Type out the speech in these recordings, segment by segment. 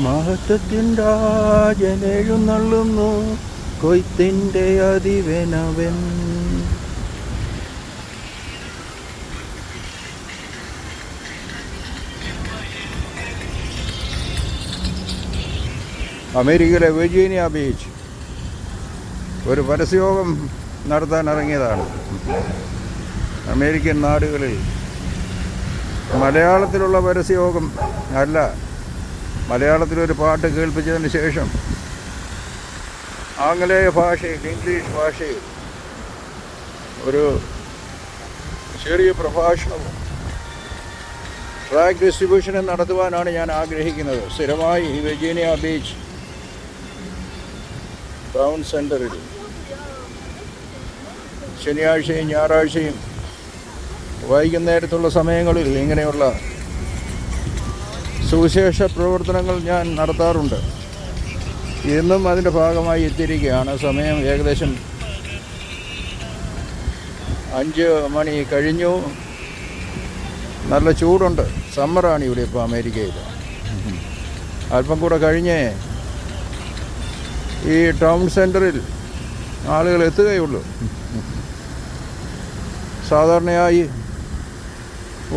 മഹത്വത്തിൻ രാജനെഴുന്നള്ളുന്നു, കൊയ്ത്തിൻ്റെ അതിവനവൻ. അമേരിക്കയിലെ Virginia beach ഒരു പരസ്യയോഗം നടത്താൻ ഇറങ്ങിയതാണ്. അമേരിക്കൻ നാടുകളിൽ മലയാളത്തിലുള്ള പരസ്യയോഗം അല്ല, മലയാളത്തിലൊരു പാട്ട് കേൾപ്പിച്ചതിന് ശേഷം ആംഗലേയ ഭാഷയിൽ, ഇംഗ്ലീഷ് ഭാഷയിൽ ഒരു ചെറിയ പ്രഭാഷണവും ട്രാക്ക് ഡിസ്ട്രിബ്യൂഷനും നടത്തുവാനാണ് ഞാൻ ആഗ്രഹിക്കുന്നത്. സ്ഥിരമായി ഈ വെർജീനിയ ബീച്ച് ടൗൺ സെൻറ്ററിൽ ശനിയാഴ്ചയും ഞായറാഴ്ചയും വൈകുന്നേരത്തുള്ള സമയങ്ങളിൽ ഇങ്ങനെയുള്ള സുവിശേഷ പ്രവർത്തനങ്ങൾ ഞാൻ നടത്താറുണ്ട്. ഇന്നും അതിൻ്റെ ഭാഗമായി എത്തിയിരിക്കുകയാണ്. സമയം ഏകദേശം 5 മണി കഴിഞ്ഞു. നല്ല ചൂടുണ്ട്. സമ്മറാണ് ഇവിടെ ഇപ്പോൾ അമേരിക്കയിൽ. അല്പം കൂടെ കഴിഞ്ഞേ ഈ ടൗൺ സെൻറ്ററിൽ ആളുകൾ എത്തുകയുള്ളൂ. സാധാരണയായി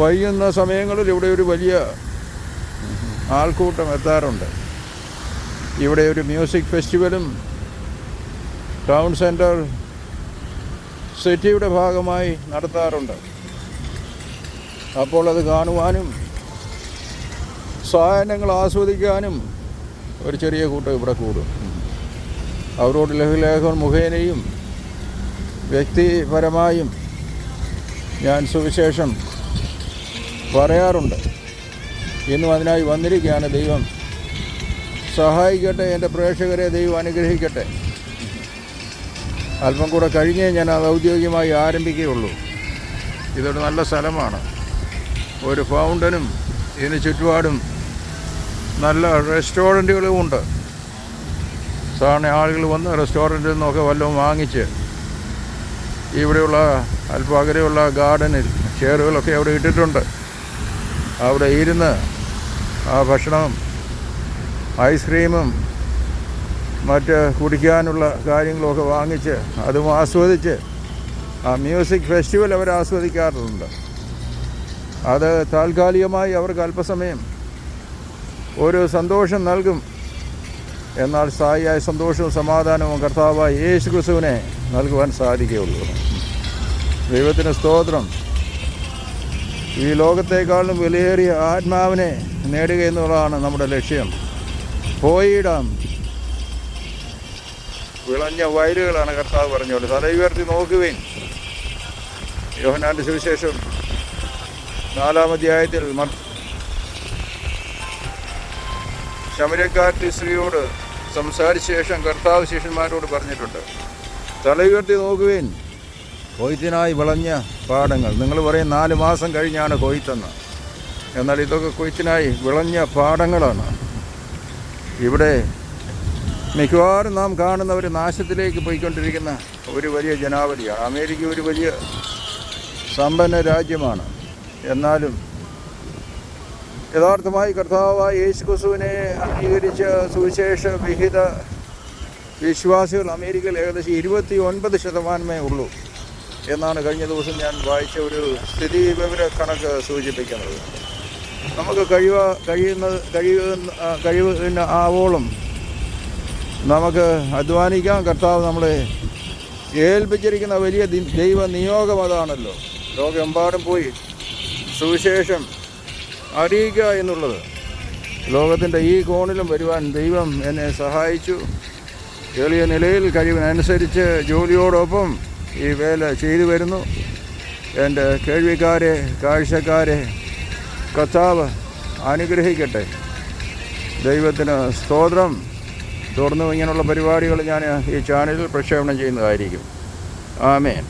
വൈകുന്ന സമയങ്ങളിൽ ഇവിടെ ഒരു വലിയ ആൾക്കൂട്ടം എത്താറുണ്ട്. ഇവിടെ ഒരു മ്യൂസിക് ഫെസ്റ്റിവലും ടൗൺ സെൻറ്റർ സിറ്റിയുടെ ഭാഗമായി നടത്താറുണ്ട്. അപ്പോൾ അത് കാണുവാനും സായാഹ്നങ്ങൾ ആസ്വദിക്കാനും ഒരു ചെറിയ കൂട്ടം ഇവിടെ കൂടും. അവരോട് ലഘുലേഖൻ മുഖേനയും വ്യക്തിപരമായും ഞാൻ സുവിശേഷം പറയാറുണ്ട്. ഇന്നും അതിനായി വന്നിരിക്കുകയാണ്. ദൈവം സഹായിക്കട്ടെ. എൻ്റെ പ്രേക്ഷകരെ ദൈവം അനുഗ്രഹിക്കട്ടെ. അല്പം കൂടെ കഴിഞ്ഞേ ഞാൻ അത് ഔദ്യോഗികമായി ആരംഭിക്കുകയുള്ളൂ. ഇതൊരു നല്ല സ്ഥലമാണ്. ഒരു ഫൗണ്ടനും ഇതിന് ചുറ്റുപാടും നല്ല റെസ്റ്റോറൻറ്റുകളും ഉണ്ട്. സാധാരണ ആളുകൾ വന്ന് റെസ്റ്റോറൻറ്റിൽ നിന്നൊക്കെ വല്ലതും വാങ്ങിച്ച് ഇവിടെയുള്ള അല്പം അകലെയുള്ള ഗാർഡനിൽ ചെയറുകളൊക്കെ അവിടെ ഇട്ടിട്ടുണ്ട്. അവിടെ ഇരുന്ന് ആ ഭക്ഷണം, ഐസ്ക്രീമും മറ്റ് കുടിക്കാനുള്ള കാര്യങ്ങളൊക്കെ വാങ്ങിച്ച് അതും ആസ്വദിച്ച് ആ മ്യൂസിക് ഫെസ്റ്റിവൽ അവർ ആസ്വദിക്കാറുണ്ട്. അത് താൽക്കാലികമായി അവർക്ക് അല്പസമയം ഒരു സന്തോഷം നൽകും. എന്നാൽ സ്ഥായിയായ സന്തോഷവും സമാധാനവും കർത്താവായ യേശു ക്രിസ്തുവിനെ നൽകുവാൻ സാധിക്കുകയുള്ളൂ. ദൈവത്തിന് സ്തോത്രം. ഈ ലോകത്തെക്കാളും വിലയേറിയ ആത്മാവിനെ നേടുക എന്നുള്ളതാണ് നമ്മുടെ ലക്ഷ്യം. പോയിടാം വിളഞ്ഞ വയലുകളാണ് കർത്താവ് പറഞ്ഞോളൂ. തല ഉയർത്തി നോക്കുവേൻ. യോഹന്നാന്റെ സുവിശേഷം 4-ാം അധ്യായത്തിൽ ശമര്യക്കാരത്തി സ്ത്രീയോട് സംസാരിച്ച ശേഷം കർത്താവ് ശിഷ്യന്മാരോട് പറഞ്ഞിട്ടുണ്ട്, തല ഉയർത്തി നോക്കുവേൻ, കൊയ്ത്തിനായി വിളഞ്ഞ പാടങ്ങൾ. നിങ്ങൾ പറയും 4 മാസം കഴിഞ്ഞാണ് കൊയ്ത്തെന്ന്. എന്നാൽ ഇതൊക്കെ കൊയ്ത്തിനായി വിളഞ്ഞ പാടങ്ങളാണ്. ഇവിടെ മിക്കവാറും നാം കാണുന്ന ഒരു നാശത്തിലേക്ക് പോയിക്കൊണ്ടിരിക്കുന്ന ഒരു വലിയ ജനാവലിയാണ്. അമേരിക്ക ഒരു വലിയ സമ്പന്ന രാജ്യമാണ്. എന്നാലും യഥാർത്ഥമായി കർത്താവായ യേശു ക്രിസ്തുവിനെ അംഗീകരിച്ച സുവിശേഷ വിഹിത വിശ്വാസികൾ അമേരിക്കയിൽ ഏകദേശം 29% ഉള്ളൂ എന്നാണ് കഴിഞ്ഞ ദിവസം ഞാൻ വായിച്ച ഒരു സ്ഥിതി വിവര കണക്ക് സൂചിപ്പിക്കുന്നത്. നമുക്ക് കഴിയുന്ന ആവോളം നമുക്ക് അധ്വാനിക്കാം. കർത്താവ് നമ്മളെ ഏൽപ്പിച്ചിരിക്കുന്ന വലിയ ദൈവ നിയോഗം അതാണല്ലോ. ലോകമെമ്പാടും പോയി സുവിശേഷം അറിയിക്കുക എന്നുള്ളത്. ലോകത്തിൻ്റെ ഈ കോണിലും വരുവാൻ ദൈവം എന്നെ സഹായിച്ചു. എളിയ നിലയിൽ കഴിവിനനുസരിച്ച് ജോലിയോടൊപ്പം ഈ വേല ചെയ്തു വരുന്നു. എൻ്റെ കേൾവിക്കാരെ, കാഴ്ചക്കാരെ കർത്താവ് അനുഗ്രഹിക്കട്ടെ. ദൈവത്തിന് സ്തോത്രം. തുടർന്നും ഇങ്ങനെയുള്ള പരിപാടികൾ ഞാൻ ഈ ചാനലിൽ പ്രക്ഷേപണം ചെയ്യുന്നതായിരിക്കും. ആമേൻ.